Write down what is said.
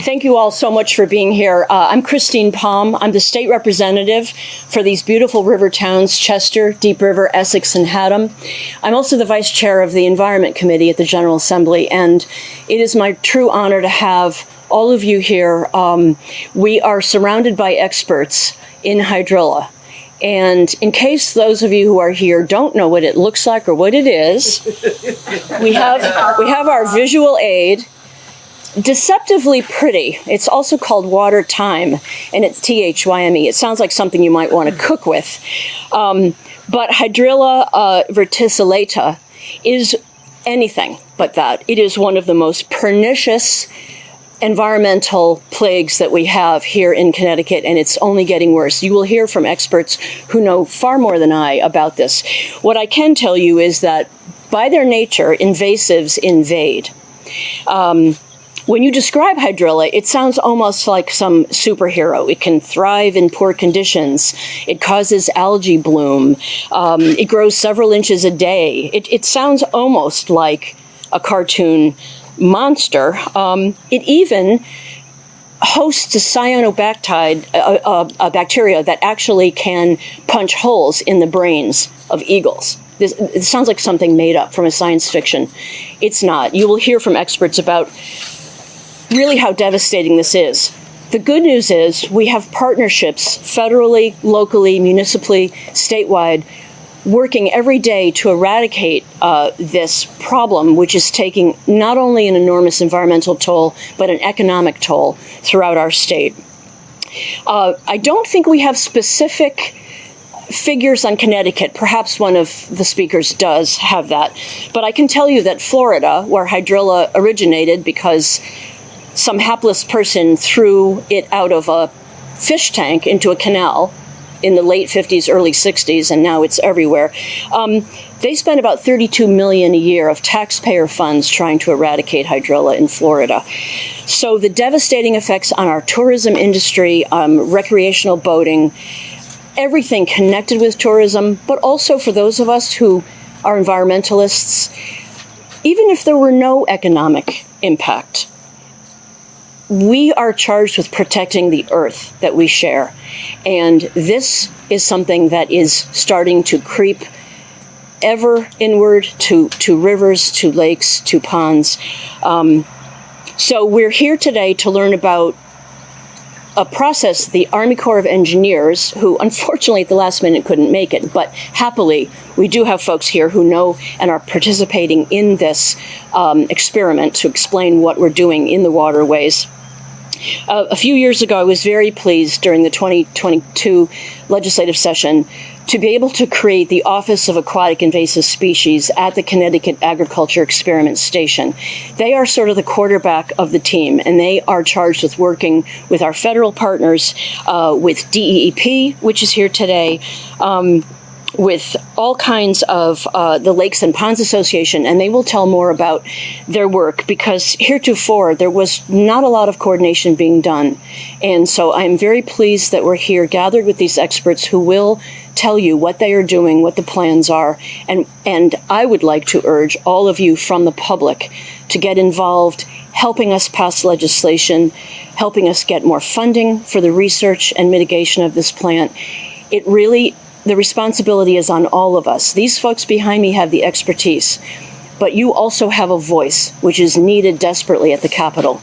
Thank you all so much for being here. I'm Christine Palm. I'm the state representative for these beautiful river towns, Chester, Deep River, Essex, and Haddam. I'm also the vice chair of the Environment Committee at the General Assembly, and it is my true honor to have all of you here. We are surrounded by experts in Hydrilla. And in case those of you who are here don't know what it looks like or what it is, we have our visual aid. Deceptively pretty. It's also called water thyme, and it's THYME. It sounds like something you might want to cook with. But Hydrilla verticillata is anything but that. It is one of the most pernicious environmental plagues that we have here in Connecticut, and it's only getting worse. You will hear from experts who know far more than I about this. What I can tell you is that by their nature, invasives invade. When you describe Hydrilla, it sounds almost like some superhero. It can thrive in poor conditions. It causes algae bloom. It grows several inches a day. It sounds almost like a cartoon monster. It even hosts a cyanobacteria, a bacteria that actually can punch holes in the brains of eagles. It sounds like something made up from a science fiction. It's not. You will hear from experts about really how devastating this is. The good news is we have partnerships federally, locally, municipally, statewide, working every day to eradicate this problem, which is taking not only an enormous environmental toll, but an economic toll throughout our state. I don't think we have specific figures on Connecticut. Perhaps one of the speakers does have that. But I can tell you that Florida, where Hydrilla originated because some hapless person threw it out of a fish tank into a canal in the late 50s, early 60s, and now it's everywhere. They spent about $32 million a year of taxpayer funds trying to eradicate Hydrilla in Florida. So the devastating effects on our tourism industry, recreational boating, everything connected with tourism, but also for those of us who are environmentalists, even if there were no economic impact, we are charged with protecting the earth that we share. And this is something that is starting to creep ever inward to rivers, to lakes, to ponds. So we're here today to learn about a process the Army Corps of Engineers, who unfortunately at the last minute couldn't make it, but happily we do have folks here who know and are participating in this experiment to explain what we're doing in the waterways. A few years ago, I was very pleased during the 2022 legislative session to be able to create the Office of Aquatic Invasive Species at the Connecticut Agriculture Experiment Station. They are sort of the quarterback of the team, and they are charged with working with our federal partners, with DEEP, which is here today, with all kinds of the Lakes and Ponds Association, and they will tell more about their work because heretofore there was not a lot of coordination being done. And so I'm very pleased that we're here gathered with these experts who will tell you what they are doing, what the plans are, and I would like to urge all of you from the public to get involved, helping us pass legislation, helping us get more funding for the research and mitigation of this plant. The responsibility is on all of us. These folks behind me have the expertise, but you also have a voice, which is needed desperately at the Capitol.